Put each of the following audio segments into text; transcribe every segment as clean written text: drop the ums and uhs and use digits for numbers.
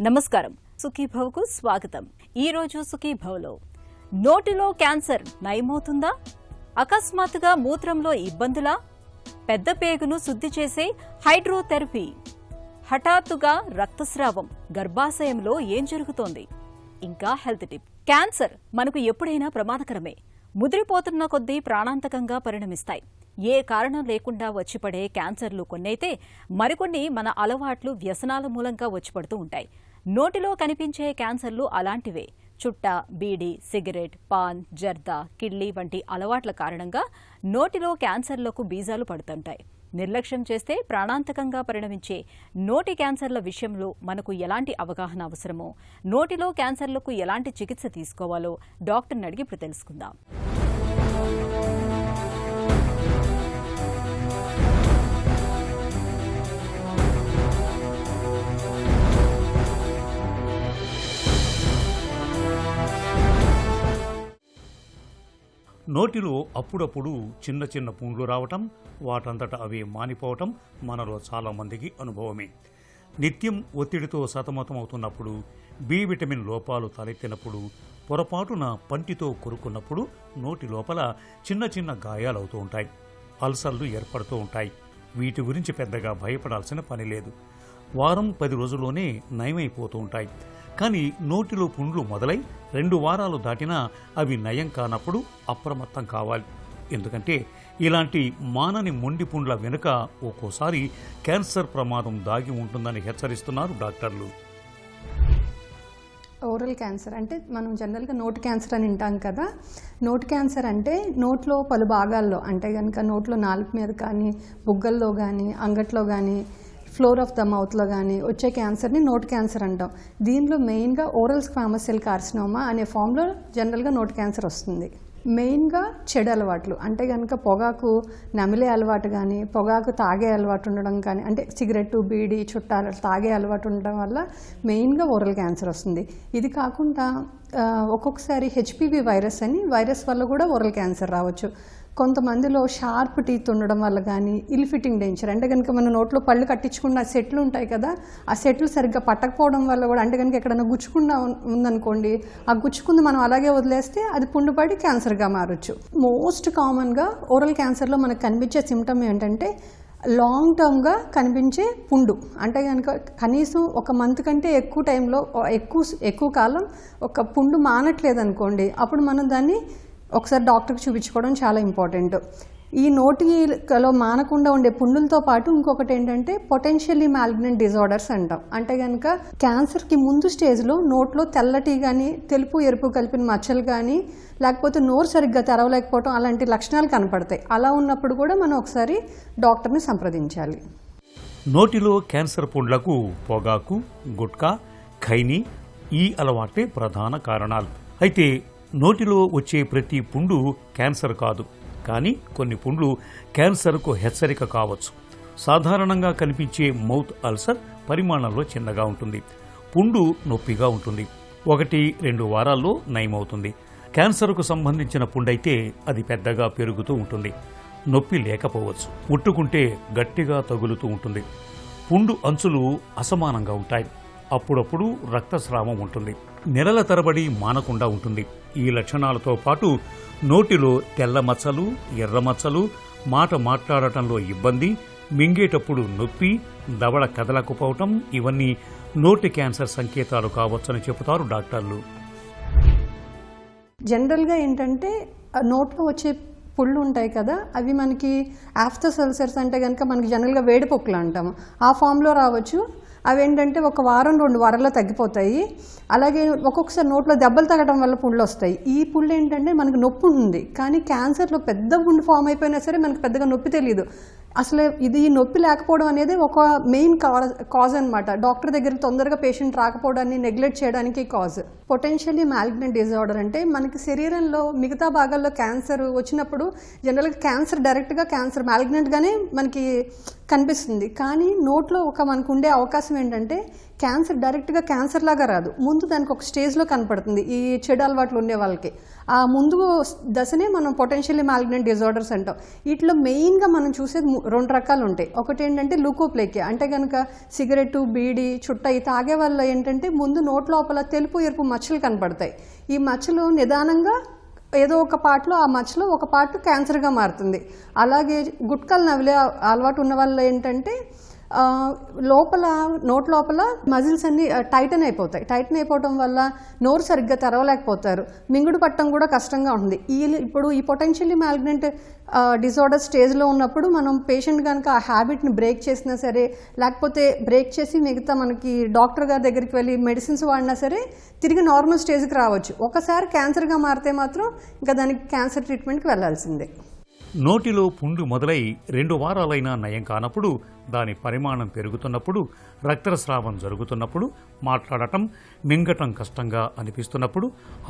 నమస్కారం, సుఖీభవకు స్వాగతం. ఈ రోజు సుఖీభవలో నోటిలో క్యాన్సర్ నయమవుతుందా? అకస్మాత్తుగా మూత్రంలో ఇబ్బందులా? పెద్ద పేగును శుద్ధి చేసే హైడ్రోథెరపీ, హఠాత్తుగా రక్తస్రావం, గర్భాశయంలో ఏం జరుగుతోంది? ఇంకా హెల్త్ టిప్. క్యాన్సర్ మనకు ఎప్పుడైనా ప్రమాదకరమే. ముదిరిపోతున్న కొద్దీ ప్రాణాంతకంగా పరిణమిస్తాయి. ఏ కారణం లేకుండా వచ్చిపడే క్యాన్సర్లు కొన్నైతే మరికొన్ని మన అలవాట్లు, వ్యసనాల మూలంగా వచ్చిపడుతూ ఉంటాయి. నోటిలో కనిపించే క్యాన్సర్లు అలాంటివే. చుట్ట, బీడి, సిగరెట్, పాన్, జర్దా, కిడ్నీ వంటి అలవాట్ల కారణంగా నోటిలో క్యాన్సర్లకు బీజాలు పడుతుంటాయి. నిర్లక్ష్యం చేస్తే ప్రాణాంతకంగా పరిణమించే నోటి క్యాన్సర్ల విషయంలో మనకు ఎలాంటి అవగాహన అవసరమో, నోటిలో క్యాన్సర్లకు ఎలాంటి చికిత్స తీసుకోవాలో డాక్టర్ని అడిగి ఇప్పుడు తెలుసుకుందాం. నోటిలో అప్పుడప్పుడు చిన్న చిన్న పుండ్లు రావటం, వాటంతట అవే మానిపోవటం మనలో చాలామందికి అనుభవమే. నిత్యం ఒత్తిడితో సతమతమవుతున్నప్పుడు, బి విటమిన్ లోపాలు తలెత్తినప్పుడు, పొరపాటున పంటితో కొరుకున్నప్పుడు నోటి లోపల చిన్న చిన్న గాయాలవుతూ ఉంటాయి. అల్సర్లు ఏర్పడుతూ ఉంటాయి. వీటి గురించి పెద్దగా భయపడాల్సిన పని లేదు. వారం 10 రోజుల్లోనే నయమైపోతూ ఉంటాయి. కానీ నోటిలో పుండ్లు మొదలై 2 వారాలు దాటినా అవి నయం కానప్పుడు అప్రమత్తం కావాలి. ఎందుకంటే ఇలాంటి మానని మొండి పుండ్ల వెనుక ఒక్కోసారి క్యాన్సర్ ప్రమాదం దాగి ఉంటుందని హెచ్చరిస్తున్నారు డాక్టర్లు. ఓరల్ క్యాన్సర్ అంటే మనం జనరల్గా నోటి క్యాన్సర్ అని వింటాం కదా. నోటి క్యాన్సర్ అంటే నోట్లో పలు భాగాల్లో, అంటే కనుక నోట్లో నాలుక మీద కానీ, బుగ్గల్లో కానీ, అంగట్లో కానీ, ఫ్లోర్ ఆఫ్ ద మౌత్లో కానీ వచ్చే క్యాన్సర్ని నోటి క్యాన్సర్ అంటాం. దీనిలో మెయిన్గా ఓరల్ స్క్వామస్ సెల్ కార్సినోమా అనే ఫామ్లో జనరల్గా నోటి క్యాన్సర్ వస్తుంది. మెయిన్గా చెడు అలవాట్లు, అంటే కనుక పొగాకు నమిలే అలవాటు కానీ, పొగాకు తాగే అలవాటు ఉండడం కానీ, అంటే సిగరెట్టు, బీడి, చుట్టాలు తాగే అలవాటు ఉండడం వల్ల మెయిన్గా ఓరల్ క్యాన్సర్ వస్తుంది. ఇది కాకుండా ఒక్కొక్కసారి హెచ్పివి వైరస్ అని వైరస్ వల్ల కూడా ఓరల్ క్యాన్సర్ రావచ్చు. కొంతమందిలో షార్ప్ టీత్ ఉండడం వల్ల కానీ, ఇల్ ఫిట్టింగ్ డెంచర్, అంటే కనుక మన నోట్లో పళ్ళు కట్టించుకున్న సెట్లు ఉంటాయి కదా, ఆ సెట్లు సరిగ్గా పట్టకపోవడం వల్ల కూడా, అంటే కనుక ఎక్కడైనా గుచ్చుకుండా ఉందనుకోండి, ఆ గుచ్చుకుంది మనం అలాగే వదిలేస్తే అది పుండుపడి క్యాన్సర్గా మారచ్చు. మోస్ట్ కామన్గా ఓరల్ క్యాన్సర్లో మనకు కనిపించే సిమ్టమ్ ఏంటంటే లాంగ్ టర్మ్గా కనిపించే పుండు. అంటే కనుక కనీసం 1 మంత్ కంటే ఎక్కువ టైంలో ఎక్కువ కాలం ఒక పుండు మానట్లేదు అనుకోండి, అప్పుడు మనం దాన్ని ఒకసారి డాక్టర్కి చూపించుకోవడం చాలా ఇంపార్టెంట్. ఈ నోటిలో మానకుండా ఉండే పుండులతో పాటు ఇంకొకటి ఏంటంటే పొటెన్షియల్లీ మాలిగ్నెంట్ డిజార్డర్స్ అంటాం. అంటే కనుక క్యాన్సర్కి ముందు స్టేజ్లో నోట్లో తెల్లటి కానీ, తెలుపు ఎరుపు కలిపిన మచ్చలు కానీ, లేకపోతే నోరు సరిగ్గా తెరవలేకపోవడం అలాంటి లక్షణాలు కనపడతాయి. అలా ఉన్నప్పుడు కూడా మనం ఒకసారి డాక్టర్ని సంప్రదించాలి. నోటిలో క్యాన్సర్ పుండ్లకు పొగాకు, గుట్కా, ఖైనీ ఈ అలవాట్లే ప్రధాన కారణాలు. అయితే నోటిలో వచ్చే ప్రతి పుండు క్యాన్సర్ కాదు. కానీ కొన్ని పుండ్లు క్యాన్సర్కు హెచ్చరిక కావచ్చు. సాధారణంగా కనిపించే మౌత్ అల్సర్ పరిమాణంలో చిన్నగా ఉంటుంది. పుండు నొప్పిగా ఉంటుంది. 1-2 వారాల్లో నయమవుతుంది. క్యాన్సర్కు సంబంధించిన పుండైతే అది పెద్దగా పెరుగుతూ ఉంటుంది. నొప్పి లేకపోవచ్చు. ముట్టుకుంటే గట్టిగా తగులుతూ ఉంటుంది. పుండు అంచులు అసమానంగా ఉంటాయి. అప్పుడప్పుడు రక్తస్రావం ఉంటుంది. నెలల తరబడి మానకుండా ఉంటుంది. ఈ లక్షణాలతో పాటు నోటిలో తెల్ల మచ్చలు, ఎర్ర మచ్చలు, మాట మాట్లాడటంలో ఇబ్బంది, మింగేటప్పుడు నొప్పి, దవడ కదలకపోవటం ఇవన్నీ నోటి క్యాన్సర్ సంకేతాలు కావచ్చని చెబుతారు డాక్టర్లు. జనరల్గా ఏంటంటే నోట్లో వచ్చే పుళ్ళు ఉంటాయి కదా, అవి మనకి ఆఫ్టర్ అల్సర్స్, అంటే కనుక మనకి జనరల్గా వేడిపొక్కులు అంటాము, ఆ ఫామ్లో రావచ్చు. అవి ఏంటంటే 1 వారం 2 వారాల్లో తగ్గిపోతాయి. అలాగే ఒక్కొక్కసారి నోట్లో దెబ్బలు తగ్గడం వల్ల పుళ్ళు వస్తాయి. ఈ పుళ్ళు ఏంటంటే మనకు నొప్పి ఉంది, కానీ క్యాన్సర్లో పెద్ద పుండు ఫామ్ అయిపోయినా సరే మనకు పెద్దగా నొప్పి తెలియదు. అసలు ఇది నొప్పి లేకపోవడం అనేది ఒక మెయిన్ కాజ్ అనమాట. డాక్టర్ దగ్గర తొందరగా పేషెంట్ రాకపోవడాన్ని నెగ్లెక్ట్ చేయడానికి కాజ్. పొటెన్షియల్లీ మాలిగ్నెంట్ డిజార్డర్ అంటే మనకి శరీరంలో మిగతా భాగాల్లో క్యాన్సర్ వచ్చినప్పుడు జనరల్గా క్యాన్సర్ డైరెక్ట్గా క్యాన్సర్ మాలిగ్నెంట్గానే మనకి కనిపిస్తుంది. కానీ నోట్లో మనకు ఉండే అవకాశం ఏంటంటే క్యాన్సర్ డైరెక్ట్గా క్యాన్సర్ లాగా రాదు, ముందు దానికి ఒక స్టేజ్లో కనపడుతుంది ఈ చెడు అలవాట్లు ఉండే వాళ్ళకి. ఆ ముందు దశనే మనం పొటెన్షియల్లీ మాలిగ్నెంట్ డిజార్డర్స్ అంటాం. వీటిలో మెయిన్గా మనం చూసేది 2 రకాలు ఉంటాయి. ఒకటి ఏంటంటే లూకోప్లేకియా, అంటే కనుక సిగరెట్, బీడి, చుట్ట ఈ తాగే వల్ల ఏంటంటే ముందు నోట్ లోపల తెలుపు ఎరుపు మచ్చలు కనపడతాయి. ఈ మచ్చలు నిదానంగా ఏదో ఒక పార్ట్లో, ఆ మచ్చలో ఒక పార్ట్ క్యాన్సర్గా మారుతుంది. అలాగే గుట్కాలు నవిలే అలవాటు ఉన్న వల్ల ఏంటంటే నోట్ లోపల మజిల్స్ అన్ని టైటన్ అయిపోతాయి. టైటన్ అయిపోవడం వల్ల నోరు సరిగ్గా తెరవలేకపోతారు, మింగుడు పట్టడం కూడా కష్టంగా ఉంటుంది. ఇప్పుడు ఈ పొటెన్షియల్లీ మాలిగ్నెంట్ డిజార్డర్ స్టేజ్లో ఉన్నప్పుడు మనం పేషెంట్ కనుక ఆ హ్యాబిట్ని బ్రేక్ చేసినా సరే, లేకపోతే బ్రేక్ చేసి మిగతా మనకి డాక్టర్ గారి దగ్గరికి వెళ్ళి మెడిసిన్స్ వాడినా సరే తిరిగి నార్మల్ స్టేజ్కి రావచ్చు. ఒకసారి క్యాన్సర్గా మారితే మాత్రం ఇంకా దానికి క్యాన్సర్ ట్రీట్మెంట్కి వెళ్ళాల్సిందే. నోటిలో పుండు మొదలై 2 వారాలైనా నయం కానప్పుడు, దాని పరిమాణం పెరుగుతున్నప్పుడు, రక్తస్రావం జరుగుతున్నప్పుడు, మాట్లాడటం మింగటం కష్టంగా అనిపిస్తున్నప్పుడు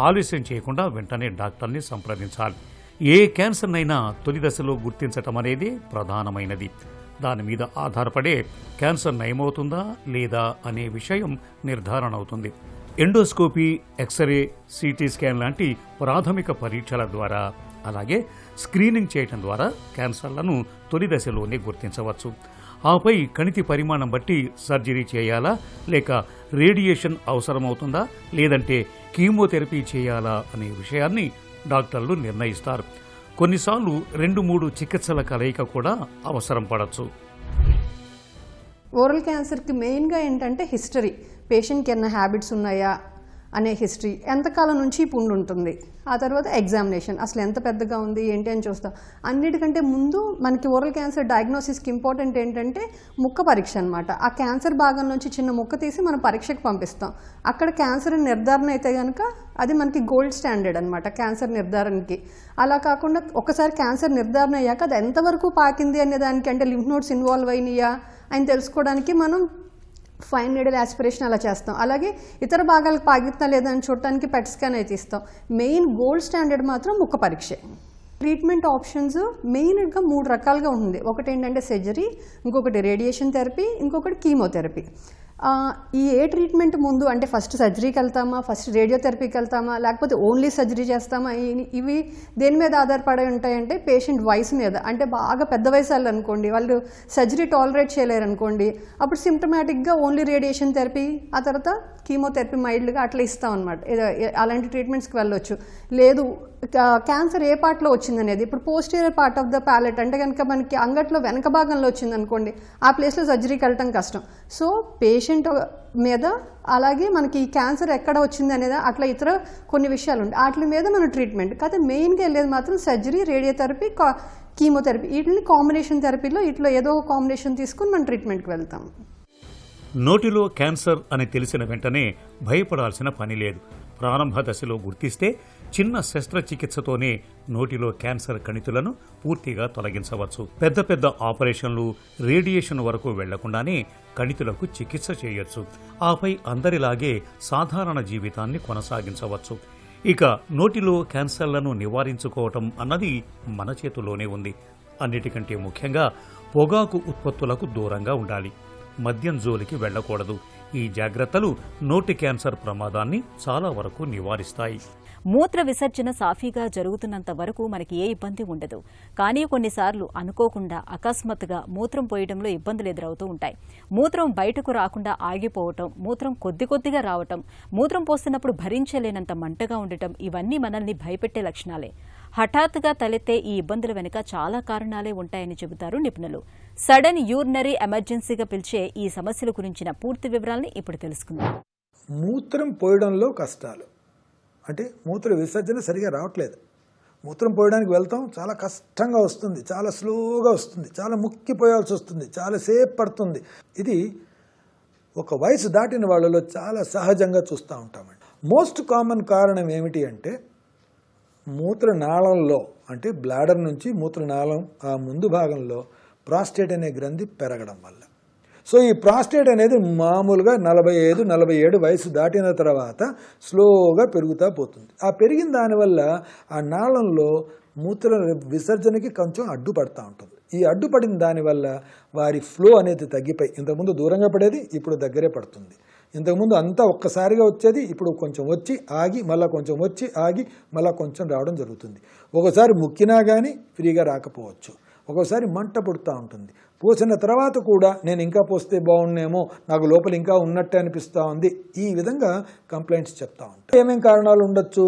ఆలస్యం చేయకుండా వెంటనే డాక్టర్ని సంప్రదించాలి. ఏ క్యాన్సర్నైనా తొలి దశలో గుర్తించటం అనేది ప్రధానమైనది. దాని మీద ఆధారపడే క్యాన్సర్ నయమవుతుందా లేదా అనే విషయం నిర్ధారణ అవుతుంది. ఎండోస్కోపీ, ఎక్స్రే, సిటీ స్కాన్ లాంటి ప్రాథమిక పరీక్షల ద్వారా, అలాగే స్క్రీనింగ్ చేయటం ద్వారా క్యాన్సర్లను తొలి దశలోనే గుర్తించవచ్చు. ఆపై కణితి పరిమాణం బట్టి సర్జరీ చేయాలా, లేక రేడియేషన్ అవసరమవుతుందా, లేదంటే కీమోథెరపీ చేయాలా అనే విషయాన్ని డాక్టర్లు నిర్ణయిస్తారు. కొన్నిసార్లు 2-3 చికిత్సల కలయిక కూడా అవసరం పడవచ్చు. ఓరల్ క్యాన్సర్కి మెయిన్గా ఏంటంటే హిస్టరీ, పేషెంట్కి ఏమైనా హ్యాబిట్స్ ఉన్నాయా అనే హిస్టరీ, ఎంతకాలం నుంచి పుండు ఉంటుంది, ఆ తర్వాత ఎగ్జామినేషన్, అసలు ఎంత పెద్దగా ఉంది ఏంటి అని చూస్తాం. అన్నిటికంటే ముందు మనకి ఓరల్ క్యాన్సర్ డయాగ్నోసిస్కి ఇంపార్టెంట్ ఏంటంటే ముక్క పరీక్ష అనమాట. ఆ క్యాన్సర్ భాగం నుంచి చిన్న ముక్క తీసి మనం పరీక్షకు పంపిస్తాం. అక్కడ క్యాన్సర్ నిర్ధారణ అయితే కనుక అది మనకి గోల్డ్ స్టాండర్డ్ అనమాట క్యాన్సర్ నిర్ధారణకి. అలా కాకుండా ఒకసారి క్యాన్సర్ నిర్ధారణ అయ్యాక అది ఎంతవరకు పాకింది అనే దానికి, అంటే లింఫ్ నోడ్స్ ఇన్వాల్వ్ అయినాయా అని తెలుసుకోవడానికి మనం ఫైన్ నీడిల్ యాస్పిరేషన్ అలా చేస్తాం. అలాగే ఇతర భాగాలకు పాకిద్దా లేదా అని చూడటానికి పెట్ స్కాన్ అయితే ఇస్తాం. మెయిన్ గోల్డ్ స్టాండర్డ్ మాత్రం ముక్క పరీక్షే. ట్రీట్మెంట్ ఆప్షన్స్ మెయిన్గా 3 రకాలుగా ఉంటుంది. ఒకటి ఏంటంటే సర్జరీ, ఇంకొకటి రేడియేషన్ థెరపీ, ఇంకొకటి కీమోథెరపీ. ఈ ఏ ట్రీట్మెంట్ ముందు అంటే ఫస్ట్ సర్జరీకి వెళ్తామా, ఫస్ట్ రేడియోథెరపీకి వెళ్తామా, లేకపోతే ఓన్లీ సర్జరీ చేస్తామా, ఇవి దేని మీద ఆధారపడి ఉంటాయంటే పేషెంట్ వయసు మీద. అంటే బాగా పెద్ద వయసు వాళ్ళు అనుకోండి, వాళ్ళు సర్జరీ టాలరేట్ చేయలేరు అనుకోండి, అప్పుడు సిమ్టమాటిక్గా ఓన్లీ రేడియేషన్ థెరపీ, ఆ తర్వాత కీమోథెరపీ మైల్డ్గా అట్లా ఇస్తాం అనమాట. అలాంటి ట్రీట్మెంట్స్కి వెళ్ళొచ్చు. లేదు క్యాన్సర్ ఏ పార్ట్లో వచ్చిందనేది, ఇప్పుడు posterior part of the palate అంటే కనుక మనకి అంగట్లో వెనక భాగంలో వచ్చిందనుకోండి, ఆ ప్లేస్లో సర్జరీకి వెళ్ళటం కష్టం. సో పేషెంట్ మీద, అలాగే మనకి ఈ క్యాన్సర్ ఎక్కడ వచ్చింది అనేది అట్లా ఇతర కొన్ని విషయాలు ఉంటాయి, వాటి మీద మన ట్రీట్మెంట్. కాకపోతే మెయిన్గా వెళ్ళేది మాత్రం సర్జరీ, రేడియోథెరపీ, కీమోథెరపీ. వీటిని కాంబినేషన్ థెరపీలో ఇట్లా ఏదో కాంబినేషన్ తీసుకుని మనం ట్రీట్మెంట్కి వెళ్తాం. నోటిలో క్యాన్సర్ అని తెలిసిన వెంటనే భయపడాల్సిన పని లేదు. ప్రారంభ దశలో గుర్తిస్తే చిన్న శస్త్రచికిత్సతోనే నోటిలో క్యాన్సర్ కణితులను పూర్తిగా తొలగించవచ్చు. పెద్ద పెద్ద ఆపరేషన్లు, రేడియేషన్ వరకు వెళ్లకుండానే కణితులకు చికిత్స చేయొచ్చు. ఆపై అందరిలాగే సాధారణ జీవితాన్ని కొనసాగించవచ్చు. ఇక నోటిలో క్యాన్సర్లను నివారించుకోవటం అన్నది మన చేతుల్లోనే ఉంది. అన్నిటికంటే ముఖ్యంగా పొగాకు ఉత్పత్తులకు దూరంగా ఉండాలి, మద్యం జోలికి వెళ్లకూడదు. ఈ జాగ్రత్తలు నోటి క్యాన్సర్ ప్రమాదాన్ని చాలా వరకు నివారిస్తాయి. మూత్ర విసర్జన సాఫీగా జరుగుతున్నంత వరకు మనకి ఏ ఇబ్బంది ఉండదు. కానీ కొన్నిసార్లు అనుకోకుండా అకస్మాత్తుగా మూత్రం పోయడంలో ఇబ్బందులు ఎదురవుతూ ఉంటాయి. మూత్రం బయటకు రాకుండా ఆగిపోవటం, మూత్రం కొద్దిగా రావటం, మూత్రం పోస్తున్నప్పుడు భరించలేనంత మంటగా ఉండటం, ఇవన్నీ మనల్ని భయపెట్టే లక్షణాలే. హఠాత్తుగా తలెత్తే ఈ ఇబ్బందుల వెనుక చాలా కారణాలే ఉంటాయని చెబుతారు నిపుణులు. సడన్ యూరినరీ ఎమర్జెన్సీగా పిలిచే ఈ సమస్యల గురించిన పూర్తి వివరాల్ని ఇప్పుడు తెలుసుకుందాం. మూత్రం పోయడంలో కష్టాలు అంటే మూత్ర విసర్జన సరిగా రావట్లేదు. మూత్రం పోయడానికి వెళ్తాం, చాలా కష్టంగా వస్తుంది, చాలా స్లోగా వస్తుంది, చాలా ముక్కిపోయాల్సి వస్తుంది, చాలాసేపు పడుతుంది. ఇది ఒక వయసు దాటిన వాళ్ళలో చాలా సహజంగా చూస్తూ ఉంటామండి. మోస్ట్ కామన్ కారణం ఏమిటి అంటే మూత్రనాళంలో, అంటే బ్లాడర్ నుంచి మూత్రనాళం ఆ ముందు భాగంలో ప్రాస్టేట్ అనే గ్రంథి పెరగడం వల్ల. సో ఈ ప్రాస్టేట్ అనేది మామూలుగా 45-47 వయసు దాటిన తర్వాత స్లోగా పెరుగుతూ పోతుంది. ఆ పెరిగిన దానివల్ల ఆ నాళంలో మూత్ర విసర్జనకి కొంచెం అడ్డుపడతా ఉంటుంది. ఈ అడ్డుపడిన దానివల్ల వారి ఫ్లో అనేది తగ్గిపోయి, ఇంతకుముందు దూరంగా పడేది ఇప్పుడు దగ్గరే పడుతుంది. ఇంతకుముందు అంతా ఒక్కసారిగా వచ్చేది ఇప్పుడు కొంచెం వచ్చి ఆగి మళ్ళీ కొంచెం వచ్చి ఆగి మళ్ళీ కొంచెం రావడం జరుగుతుంది. ఒకసారి ముక్కినా కానీ ఫ్రీగా రాకపోవచ్చు, ఒక్కోసారి మంట పుడుతూ ఉంటుంది. పోసిన తర్వాత కూడా నేను ఇంకా పోస్తే బాగుండేమో, నాకు లోపల ఇంకా ఉన్నట్టే అనిపిస్తూ ఉంది, ఈ విధంగా కంప్లైంట్స్ చెప్తా ఉంటాయి. ఏమేం కారణాలు ఉండొచ్చు?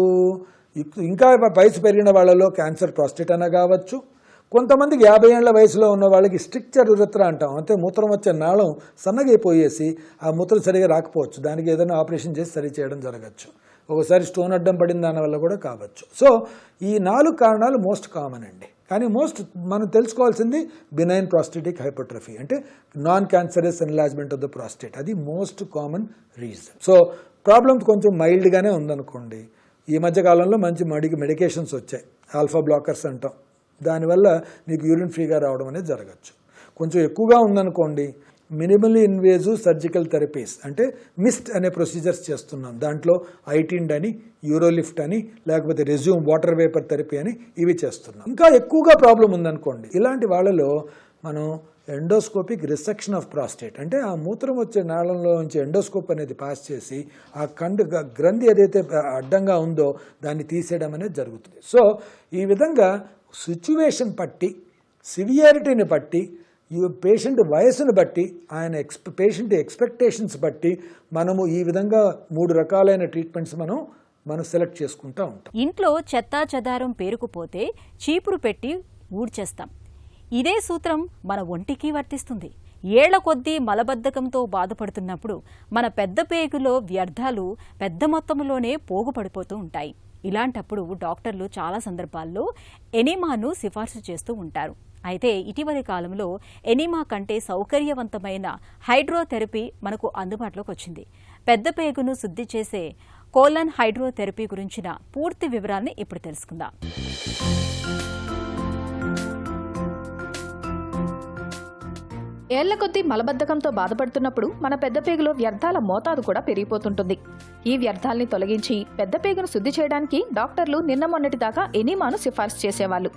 ఇంకా వయసు పెరిగిన వాళ్ళలో క్యాన్సర్ ప్రాస్టేట్ అన్న కావచ్చు. కొంతమందికి 50 ఏళ్ల వయసులో ఉన్న వాళ్ళకి స్ట్రిక్చర్ ఉరత్ర అంటాం, అంటే మూత్రం వచ్చే నాళం సన్నగైపోయేసి ఆ మూత్రం సరిగా రాకపోవచ్చు, దానికి ఏదైనా ఆపరేషన్ చేసి సరి చేయడం జరగచ్చు. ఒకసారి స్టోన్ అడ్డం పడిన దానివల్ల కూడా కావచ్చు. సో ఈ 4 కారణాలు మోస్ట్ కామన్ అండి. కానీ మనం తెలుసుకోవాల్సింది బినైన్ ప్రాస్టేటిక్ హైపర్ట్రఫీ, అంటే non cancerous enlargement of the prostate, అది most common reason. So problem కొంచెం మైల్డ్గానే ఉందనుకోండి. ఈ మధ్య కాలంలో మంచి మెడికేషన్స్ వచ్చాయి, ఆల్ఫా బ్లాకర్స్ అంటాం, దానివల్ల మీకు యూరిన్ ఫ్రీగా రావడం అనేది జరగచ్చు. కొంచెం ఎక్కువగా ఉందనుకోండి, మినిమల్లీ ఇన్వేజివ్ సర్జికల్ థెరపీస్, అంటే మిస్ట్ అనే ప్రొసీజర్స్ చేస్తున్నాం. దాంట్లో ఐటిండ్ అని, యూరోలిఫ్ట్ అని, లేకపోతే రెజ్యూమ్ వాటర్ వేపర్ థెరపీ అని ఇవి చేస్తున్నాం. ఇంకా ఎక్కువగా ప్రాబ్లం ఉందనుకోండి, ఇలాంటి వాళ్ళలో మనం ఎండోస్కోపిక్ రిసెక్షన్ ఆఫ్ ప్రాస్టేట్, అంటే ఆ మూత్రం వచ్చే నాళంలో నుంచి ఎండోస్కోప్ అనేది పాస్ చేసి ఆ గ్రంథి ఏదైతే అడ్డంగా ఉందో దాన్ని తీసేయడం అనేది జరుగుతుంది. సో ఈ విధంగా సిచ్యువేషన్ బట్టి, సివియారిటీని బట్టి, పేషెంట్ వయసును బట్టి, ఆయన పేషెంట్ ఎక్స్పెక్టేషన్స్ బట్టి మనము ఈ విధంగా 3 రకాలైన ట్రీట్మెంట్స్ మనం సెలెక్ట్ చేసుకుంటూ ఉంటాం. ఇంట్లో చెత్తా చెదారం పేరుకుపోతే చీపురు పెట్టి ఊడ్చేస్తాం. ఇదే సూత్రం మన ఒంటికి వర్తిస్తుంది. ఏళ్ల కొద్దీ మలబద్ధకంతో బాధపడుతున్నప్పుడు మన పెద్ద పేగులో వ్యర్థాలు పెద్ద మొత్తంలోనే పోగుపడిపోతూ ఉంటాయి. ఇలాంటప్పుడు డాక్టర్లు చాలా సందర్భాల్లో ఎనిమాను సిఫార్సు చేస్తూ ఉంటారు. అయితే ఇటీవలి కాలంలో ఎనిమా కంటే సౌకర్యవంతమైన హైడ్రోథెరపీ మనకు అందుబాటులోకి వచ్చింది. పెద్ద పేగును శుద్ధి చేసే కోలన్ హైడ్రోథెరపీ గురించిన పూర్తి వివరాల్ని ఇప్పుడు తెలుసుకుందాం. ఏళ్ల కొద్దీ మలబద్ధకంతో బాధపడుతున్నప్పుడు మన పెద్ద పేగులో వ్యర్థాల మోతాదు కూడా పెరిగిపోతుంటుంది. ఈ వ్యర్థాల్ని తొలగించి పెద్ద పేగును శుద్ధి చేయడానికి డాక్టర్లు నిన్న మొన్నటి దాకా ఎనిమాను సిఫార్సు చేసేవాళ్ళు.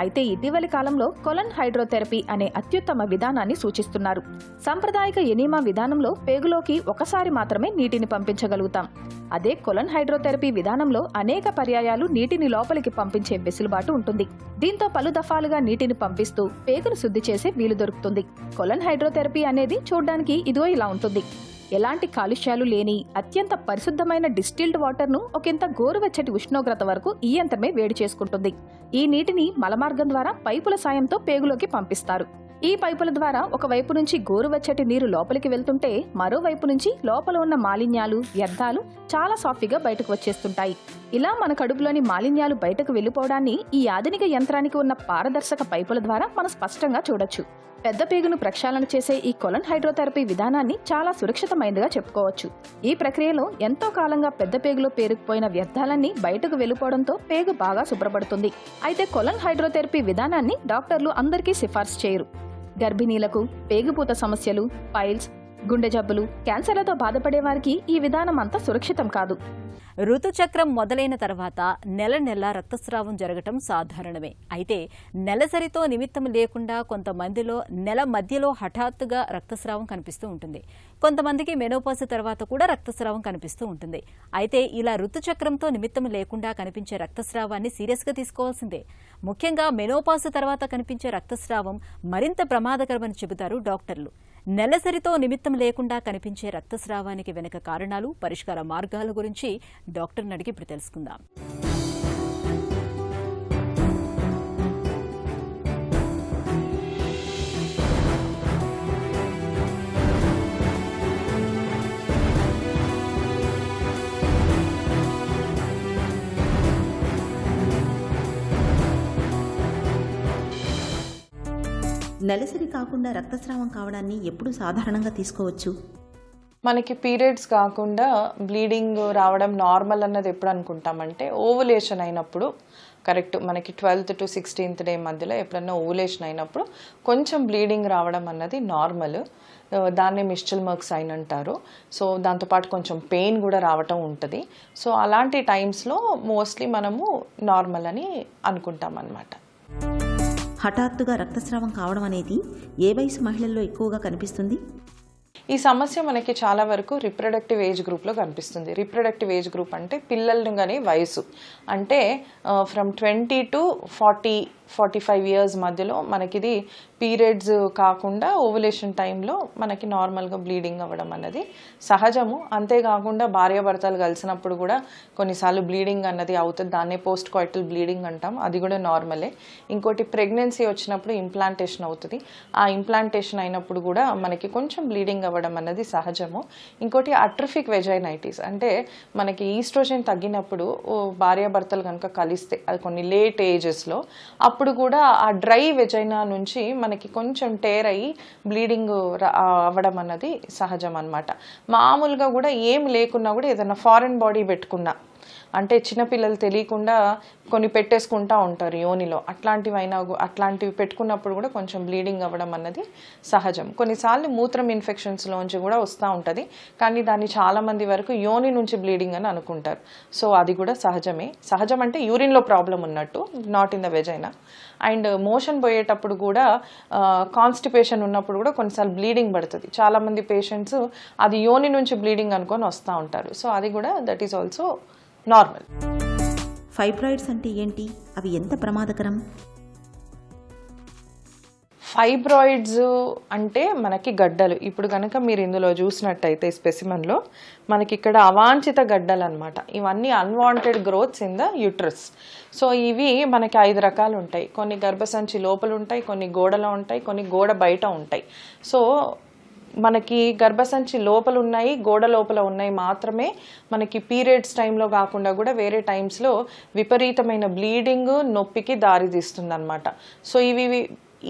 అయితే ఇటీవలి కాలంలో కొలన్ హైడ్రోథెరపీ అనే అత్యుత్తమ విధానాన్ని సూచిస్తున్నారు. సాంప్రదాయిక ఎనిమా విధానంలో పేగులోకి ఒకసారి మాత్రమే నీటిని పంపించగలుగుతాం. అదే కొలన్ హైడ్రోథెరపీ విధానంలో అనేక పర్యాయాలు నీటిని లోపలికి పంపించే వెసులుబాటు ఉంటుంది. దీంతో పలు దఫాలుగా నీటిని పంపిస్తూ పేగును శుద్ధి చేసే వీలు దొరుకుతుంది. కొలన్ హైడ్రోథెరపీ అనేది చూడ్డానికి ఇదిగో ఇలా ఉంటుంది. ఎలాంటి కాలుష్యాలు లేని అత్యంత పరిశుద్ధమైన డిస్టిల్డ్ వాటర్ను ఒకంత గోరువెచ్చటి ఉష్ణోగ్రత వరకు ఈ యంత్రమే వేడి చేసుకుంటుంది. ఈ నీటిని మలమార్గం ద్వారా పైపుల సాయంతో పేగులోకి పంపిస్తారు. ఈ పైపుల ద్వారా ఒకవైపు నుంచి గోరువెచ్చటి నీరు లోపలికి వెళ్తుంటే మరోవైపు నుంచి లోపల ఉన్న మాలిన్యాలు, వ్యర్థాలు చాలా సాఫీగా బయటకు వచ్చేస్తుంటాయి. ఇలా మన కడుపులోని మాలిన్యాలు బయటకు వెళ్లిపోవడాన్ని ఈ ఆధునిక యంత్రానికి ఉన్న పారదర్శక పైపుల ద్వారా మనం స్పష్టంగా చూడొచ్చు. పెద్ద పేగును ప్రక్షాళన చేసే ఈ కొలన్ హైడ్రోథెరపీ విధానాన్ని చాలా సురక్షితమైనదిగా చెప్పుకోవచ్చు. ఈ ప్రక్రియలో ఎంతో కాలంగా పెద్ద పేగులో పేరుకుపోయిన వ్యర్థాలన్నీ బయటకు వెళ్లిపోవడంతో పేగు బాగా శుభ్రపడుతుంది. అయితే కొలన్ హైడ్రోథెరపీ విధానాన్ని డాక్టర్లు అందరికీ సిఫార్సు చేయరు. గర్భిణీలకు, పేగుపూత సమస్యలు, పైల్స్, గుండె జబ్బులు, క్యాన్సర్లతో బాధపడే వారికి ఈ విధానం అంత సురక్షితం కాదు. ఋతుచక్రం మొదలైన తర్వాత నెల నెల రక్తస్రావం జరగటం సాధారణమే. అయితే నెలసరితో నిమిత్తం లేకుండా కొంతమందిలో నెల మధ్యలో హఠాత్తుగా రక్తస్రావం కనిపిస్తూ ఉంటుంది. కొంతమందికి మెనోపాజ్ తర్వాత కూడా రక్తస్రావం కనిపిస్తూ ఉంటుంది. అయితే ఇలా ఋతుచక్రంతో నిమిత్తం లేకుండా కనిపించే రక్తస్రావాన్ని సీరియస్గా తీసుకోవాల్సిందే. ముఖ్యంగా మెనోపాజ్ తర్వాత కనిపించే రక్తస్రావం మరింత ప్రమాదకరమని చెబుతారు డాక్టర్లు. నెలసరితో నిమిత్తం లేకుండా కనిపించే రక్తస్రావానికి వెనుక కారణాలు, పరిష్కార మార్గాల గురించి డాక్టర్ని అడిగి ఇప్పుడు తెలుసుకుందాం. నెలసరి కాకుండా రక్తస్రావం కావడాన్ని ఎప్పుడు సాధారణంగా తీసుకోవచ్చు? మనకి పీరియడ్స్ కాకుండా బ్లీడింగ్ రావడం నార్మల్ అన్నది ఎప్పుడు అనుకుంటామంటే ఓవులేషన్ అయినప్పుడు కరెక్ట్ మనకి 12th to 16th డే మధ్యలో ఎప్పుడన్నా ఓవులేషన్ అయినప్పుడు కొంచెం బ్లీడింగ్ రావడం అన్నది నార్మల్. దాన్నే మిస్టల్ మర్క్ సైన్ అంటారు. సో దాంతోపాటు కొంచెం పెయిన్ కూడా రావటం ఉంటుంది. సో అలాంటి టైమ్స్లో మోస్ట్లీ మనము నార్మల్ అని అనుకుంటాం అన్నమాట. హఠాత్తుగా రక్తస్రావం కావడం అనేది ఏ వయసు మహిళల్లో ఎక్కువగా కనిపిస్తుంది? ఈ సమస్య మనకి చాలా వరకు రిప్రొడక్టివ్ ఏజ్ గ్రూప్లో కనిపిస్తుంది. రిప్రొడక్టివ్ ఏజ్ గ్రూప్ అంటే పిల్లలుగానే వయసు అంటే ఫ్రమ్ 20 to 40-45 ఇయర్స్ మధ్యలో మనకిది పీరియడ్స్ కాకుండా ఓవులేషన్ టైంలో మనకి నార్మల్గా బ్లీడింగ్ అవ్వడం అన్నది సహజము. అంతేకాకుండా భార్యాభర్తలు కలిసినప్పుడు కూడా కొన్నిసార్లు బ్లీడింగ్ అన్నది అవుతుంది. దాన్నే పోస్ట్ కాయిటల్ బ్లీడింగ్ అంటాం, అది కూడా నార్మలే. ఇంకోటి ప్రెగ్నెన్సీ వచ్చినప్పుడు ఇంప్లాంటేషన్ అవుతుంది. ఆ ఇంప్లాంటేషన్ అయినప్పుడు కూడా మనకి కొంచెం బ్లీడింగ్ అవ్వడం అన్నది సహజము. ఇంకోటి అట్రోఫిక్ వెజైనైటిస్ అంటే మనకి ఈస్ట్రోజన్ తగ్గినప్పుడు భార్యాభర్తలు కనుక కలిస్తే అది కొన్ని లేట్ ఏజెస్లో అప్పుడు కూడా ఆ డ్రై వెజైనా నుంచి మనకి కొంచెం టేర్ అయ్యి బ్లీడింగ్ అవ్వడం అన్నది సహజం అన్నమాట. మామూలుగా కూడా ఏం లేకున్నా కూడా ఏదైనా ఫారెన్ బాడీ పెట్టుకున్నా అంటే చిన్నపిల్లలు తెలియకుండా కొన్ని పెట్టేసుకుంటూ ఉంటారు యోనిలో, అట్లాంటివి పెట్టుకున్నప్పుడు కూడా కొంచెం బ్లీడింగ్ అవ్వడం అన్నది సహజం. కొన్నిసార్లు మూత్రం ఇన్ఫెక్షన్స్లోంచి కూడా వస్తూ ఉంటుంది, కానీ దాన్ని చాలామంది వరకు యోని నుంచి బ్లీడింగ్ అని అనుకుంటారు. సో అది కూడా సహజమే. సహజం అంటే యూరిన్లో ప్రాబ్లం ఉన్నట్టు, not in the vagina. And motion పోయేటప్పుడు కూడా కాన్స్టిపేషన్ ఉన్నప్పుడు కూడా కొన్నిసార్లు బ్లీడింగ్ పడుతుంది. చాలామంది పేషెంట్స్ అది యోని నుంచి బ్లీడింగ్ అనుకొని వస్తూ ఉంటారు. సో అది కూడా that is also normal. Fibroids అంటే ఏంటి? అవి ఎంత ప్రమాదకరం? ఫైబ్రాయిడ్స్ అంటే మనకి గడ్డలు. ఇప్పుడు కనుక మీరు ఇందులో చూసినట్టయితే స్పెసిమన్లో మనకి ఇక్కడ అవాంఛిత గడ్డలు అనమాట. ఇవన్నీ unwanted growths in the uterus. So ఇవి మనకి 5 రకాలు ఉంటాయి. కొన్ని గర్భసంచి లోపల ఉంటాయి, కొన్ని గోడలో ఉంటాయి, కొన్ని గోడ బయట ఉంటాయి. సో మనకి గర్భసంచి లోపల ఉన్నాయి, గోడ లోపల ఉన్నాయి మాత్రమే మనకి పీరియడ్స్ టైంలో కాకుండా కూడా వేరే టైమ్స్లో విపరీతమైన బ్లీడింగ్, నొప్పికి దారితీస్తుంది అనమాట. సో ఇవి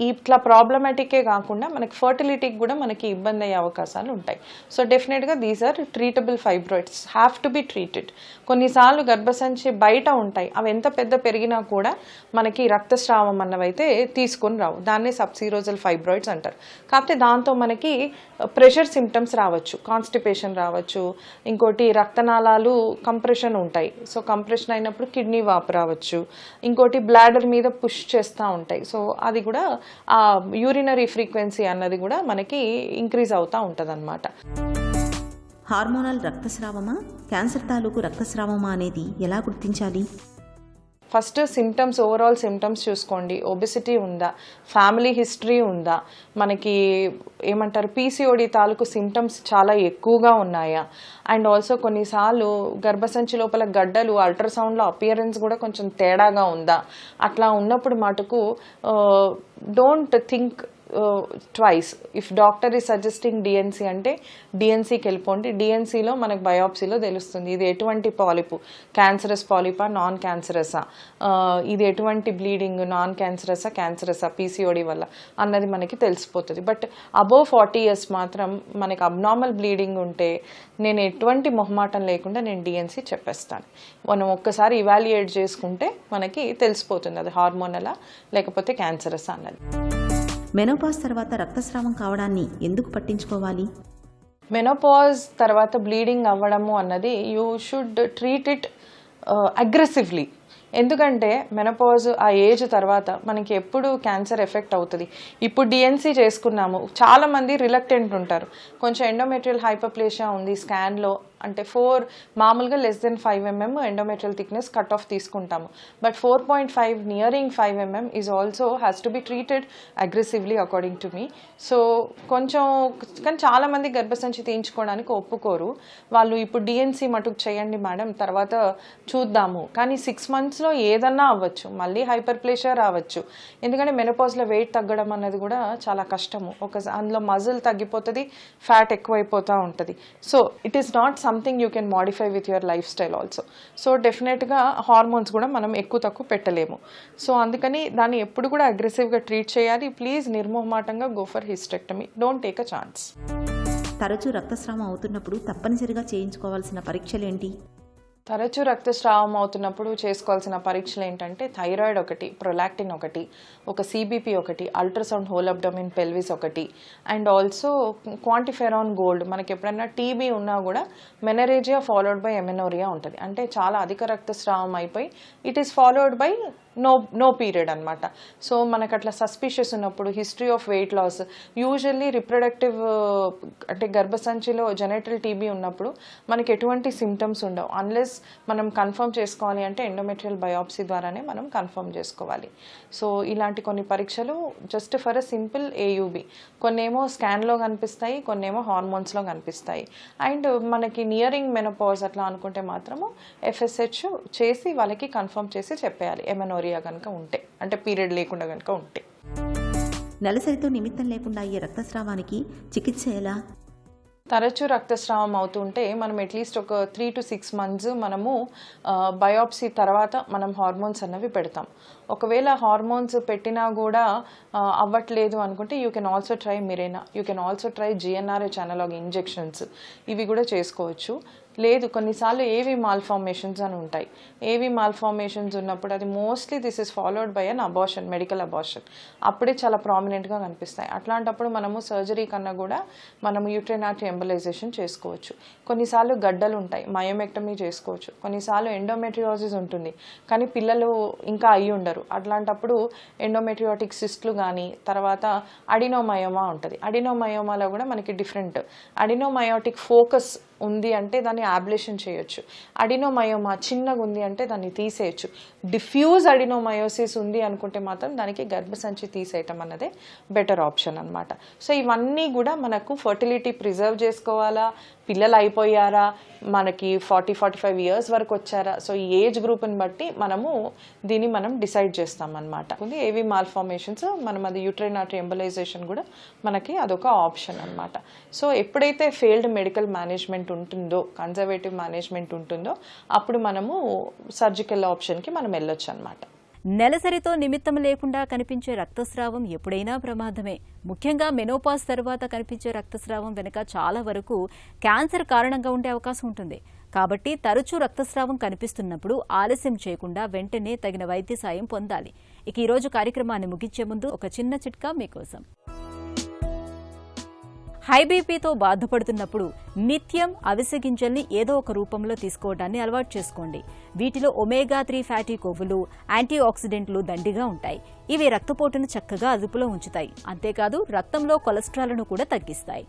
ఇట్లా ప్రాబ్లమాటికే కాకుండా మనకి ఫర్టిలిటీకి కూడా మనకి ఇబ్బంది అయ్యే అవకాశాలు ఉంటాయి. సో డెఫినెట్గా these are treatable fibroids, have to be treated. కొన్నిసార్లు గర్భసంచి బయట ఉంటాయి, అవి ఎంత పెద్ద పెరిగినా కూడా మనకి రక్తస్రావం అన్నవైతే తీసుకొని రావు. దాన్నే సబ్సీరోజల్ ఫైబ్రాయిడ్స్ అంటారు. కాకపోతే దాంతో మనకి ప్రెషర్ సిమ్టమ్స్ రావచ్చు, కాన్స్టిపేషన్ రావచ్చు, ఇంకోటి రక్తనాళాలు కంప్రెషన్ ఉంటాయి. సో కంప్రెషన్ అయినప్పుడు కిడ్నీ వాపు రావచ్చు, ఇంకోటి బ్లాడర్ మీద పుష్ చేస్తూ ఉంటాయి. సో అది కూడా ఆ యూరినరీ ఫ్రీక్వెన్సీ అన్నది కూడా మనకి ఇంక్రీజ్ అవుతూ ఉంటుంది అన్నమాట. హార్మోనల్ రక్తస్రావమా, క్యాన్సర్ తాలూకు రక్తస్రావమా అనేది ఎలా గుర్తించాలి? ఫస్ట్ సిమ్టమ్స్, ఓవరాల్ సిమ్టమ్స్ చూసుకోండి. ఒబెసిటీ ఉందా, ఫ్యామిలీ హిస్టరీ ఉందా, మనకి ఏమంటారు పీసీఓడి తాలూకు సిమ్టమ్స్ చాలా ఎక్కువగా ఉన్నాయా, అండ్ ఆల్సో కొన్నిసార్లు గర్భసంచి లోపల గడ్డలు అల్ట్రాసౌండ్లో అపియరెన్స్ కూడా కొంచెం తేడాగా ఉందా. అట్లా ఉన్నప్పుడు మటుకు don't think twice. If doctor is suggesting DNC అంటే డిఎన్సీకి వెళ్ళిపోండి. డిఎన్సీలో మనకు బయాప్సీలో తెలుస్తుంది ఇది ఎటువంటి పాలిపు, క్యాన్సరస్ పాలిపా, నాన్ క్యాన్సరసా, ఇది ఎటువంటి బ్లీడింగ్, నాన్ క్యాన్సరసా, క్యాన్సరసా, పీసీఓడి వల్ల అన్నది మనకి తెలిసిపోతుంది. బట్ అబోవ్ 40 years మాత్రం మనకి అబ్నార్మల్ బ్లీడింగ్ ఉంటే నేను ఎటువంటి మొహమాటం లేకుండా నేను డిఎన్సీ చెప్పేస్తాను. మనం ఒక్కసారి ఇవాల్యుయేట్ చేసుకుంటే మనకి తెలిసిపోతుంది అది హార్మోనలా లేకపోతే క్యాన్సరసా అన్నది. మెనోపాజ్ తర్వాత రక్తస్రావం కావడాన్ని ఎందుకు పట్టించుకోవాలి? మెనోపాజ్ తర్వాత బ్లీడింగ్ అవ్వడము అన్నది you should treat it aggressively. ఎందుకంటే మెనోపాజ్ ఆ ఏజ్ తర్వాత మనకి ఎప్పుడు క్యాన్సర్ ఎఫెక్ట్ అవుతుంది. ఇప్పుడు డిఎన్సీ చేసుకున్నాము, చాలామంది రిలక్టెంట్ ఉంటారు. కొంచెం ఎండోమెట్రియల్ హైపర్ప్లేషియా ఉంది స్కాన్లో అంటే 4 మామూలుగా less than 5 mm endometrial thickness cut off తీసుకుంటాము. But 4.5 nearing 5 mm is also has to be treated aggressively according to me. So కొంచెం కానీ చాలామంది గర్భసంచి తీయించుకోవడానికి ఒప్పుకోరు. వాళ్ళు ఇప్పుడు డిఎన్సీ మటుకు చేయండి మేడం, తర్వాత చూద్దాము. కానీ 6 monthsలో ఏదన్నా అవ్వచ్చు, మళ్ళీ హైపర్ప్లేషియా రావచ్చు. ఎందుకంటే మెనోపాజ్లో వెయిట్ తగ్గడం అన్నది కూడా చాలా కష్టము. అందులో మజిల్ తగ్గిపోతుంది, ఫ్యాట్ ఎక్కువైపోతూ ఉంటుంది. So it is not something you can modify with your life style also. So డెఫినెట్గా హార్మోన్స్ కూడా మనం ఎక్కువ తక్కువ పెట్టలేము. సో అందుకని దాన్ని ఎప్పుడు కూడా అగ్రెసివ్గా ట్రీట్ చేయాలి. ప్లీజ్ నిర్మోహమాటంగా go for hysterectomy, don't take a chance. తరచూ రక్తస్రావం అవుతున్నప్పుడు తప్పనిసరిగా చేయించుకోవాల్సిన పరీక్షలేంటి? తరచూ రక్తస్రావం అవుతున్నప్పుడు చేసుకోవాల్సిన పరీక్షలు ఏంటంటే థైరాయిడ్ ఒకటి, ప్రొలాక్టిన్ ఒకటి, ఒక సిబిపి ఒకటి, అల్ట్రాసౌండ్ హోల్ అబ్డోమిన్ పెల్విస్ ఒకటి, అండ్ ఆల్సో క్వాంటిఫెరాన్ గోల్డ్. మనకి ఎప్పుడైనా టీబీ ఉన్నా కూడా మెనరేజియా ఫాలోడ్ బై ఎమెనోరియా ఉంటుంది. అంటే చాలా అధిక రక్తస్రావం అయిపోయి it is followed by no period అనమాట. సో మనకు అట్లా సస్పిషియస్ ఉన్నప్పుడు, history of weight loss, usually reproductive అంటే గర్భసంచిలో జెనైటల్ టీబీ ఉన్నప్పుడు మనకి ఎటువంటి సిమ్టమ్స్ ఉండవు. అన్లెస్ మనం కన్ఫర్మ్ చేసుకోవాలి అంటే ఎండోమెట్రియల్ బయాప్సీ ద్వారానే మనం కన్ఫర్మ్ చేసుకోవాలి. సో ఇలాంటి కొన్ని పరీక్షలు జస్ట్ ఫర్ అ సింపుల్ ఏయుబి, కొన్నేమో స్కాన్లో కనిపిస్తాయి, కొన్నేమో హార్మోన్స్లో కనిపిస్తాయి. అండ్ మనకి నియరింగ్ మెనోపాజ్ అట్లా అనుకుంటే మాత్రము FSH చేసి వాళ్ళకి కన్ఫర్మ్ చేసి చెప్పేయాలి ఎమెనోరియా కనుక ఉంటే, అంటే పీరియడ్ లేకుండా కనుక ఉంటే. నెలసరితో నిమిత్తం లేకుండా అయ్యే రక్తస్రావానికి చికిత్స ఎలా? తరచూ రక్తస్రావం అవుతుంటే మనం అట్లీస్ట్ ఒక 3 to 6 months మనము బయాప్సీ తర్వాత మనం హార్మోన్స్ అన్నవి పెడతాం. ఒకవేళ హార్మోన్స్ పెట్టినా కూడా అవ్వట్లేదు అనుకుంటే you can also try Mirena, you can also try GnRH analog injections, ఇవి కూడా చేసుకోవచ్చు. లేదు కొన్నిసార్లు ఏవి మాల్ఫార్మేషన్స్ అని ఉంటాయి. ఏవి మాల్ఫార్మేషన్స్ ఉన్నప్పుడు అది mostly this is followed by an abortion, medical abortion. అప్పుడే చాలా ప్రామినెంట్గా కనిపిస్తాయి. అట్లాంటప్పుడు మనము సర్జరీ కన్నా కూడా మనము యూట్రైన్ ఆర్టరీ ఎంబలైజేషన్ చేసుకోవచ్చు. కొన్నిసార్లు గడ్డలు ఉంటాయి, మయోమెక్టమీ చేసుకోవచ్చు. కొన్నిసార్లు ఎండోమెట్రియోసిస్ ఉంటుంది కానీ పిల్లలు ఇంకా అయ్యి ఉండరు. అట్లాంటప్పుడు ఎండోమెట్రియోటిక్ సిస్ట్లు కానీ, తర్వాత అడినోమయోమా ఉంటుంది. అడినోమయోమాలో కూడా మనకి డిఫరెంట్, అడినోమయోటిక్ ఫోకస్ ఉంది అంటే దాన్ని అబ్లేషన్ చేయొచ్చు. అడినోమయోమా చిన్నగా ఉంది అంటే దాన్ని తీసేయచ్చు. డిఫ్యూజ్ అడినోమయోసిస్ ఉంది అనుకుంటే మాత్రం దానికి గర్భసంచి తీసేయటం అన్నదే బెటర్ ఆప్షన్ అనమాట. సో ఇవన్నీ కూడా మనకు ఫర్టిలిటీ ప్రిజర్వ్ చేసుకోవాలా, పిల్లలు అయిపోయారా, మనకి 40-45 years వరకు వచ్చారా, సో ఈ ఏజ్ గ్రూప్ని బట్టి దీన్ని మనం డిసైడ్ చేస్తామన్నమాట. ఏవి మాల్ఫార్మేషన్స్ మనం అది యూట్రైన్ ఆర్టరీ ఎంబలైజేషన్ కూడా మనకి అదొక ఆప్షన్ అనమాట. సో ఎప్పుడైతే ఫెయిల్డ్ మెడికల్ మేనేజ్మెంట్ ఉంటుందో, కన్జర్వేటివ్ మేనేజ్మెంట్ ఉంటుందో అప్పుడు మనము సర్జికల్ ఆప్షన్కి మనం వెళ్ళొచ్చు అనమాట. నెలసరితో నిమిత్తం లేకుండా కనిపించే రక్తస్రావం ఎప్పుడైనా ప్రమాదమే. ముఖ్యంగా మెనోపాజ్ తర్వాత కనిపించే రక్తస్రావం వెనుక చాలా వరకు క్యాన్సర్ కారణంగా ఉండే అవకాశం ఉంటుంది. కాబట్టి తరచూ రక్తస్రావం కనిపిస్తున్నప్పుడు ఆలస్యం చేయకుండా వెంటనే తగిన వైద్య సాయం పొందాలి. ఇక ఈరోజు కార్యక్రమాన్ని ముగించే ముందు ఒక చిన్న చిట్కా మీకోసం. హై బీపీతో బాధపడుతున్నప్పుడు నిత్యం అవిసె గింజల్ని ఏదో ఒక రూపంలో తీసుకోవడాన్ని అలవాటు చేసుకోండి. వీటిలో ఒమేగా-3 ఫ్యాటీ కొవ్వులు, యాంటీ ఆక్సిడెంట్లు దండిగా ఉంటాయి. ఇవి రక్తపోటును చక్కగా అదుపులో ఉంచుతాయి. అంతేకాదు రక్తంలో కొలెస్ట్రాల్ను కూడా తగ్గిస్తాయి.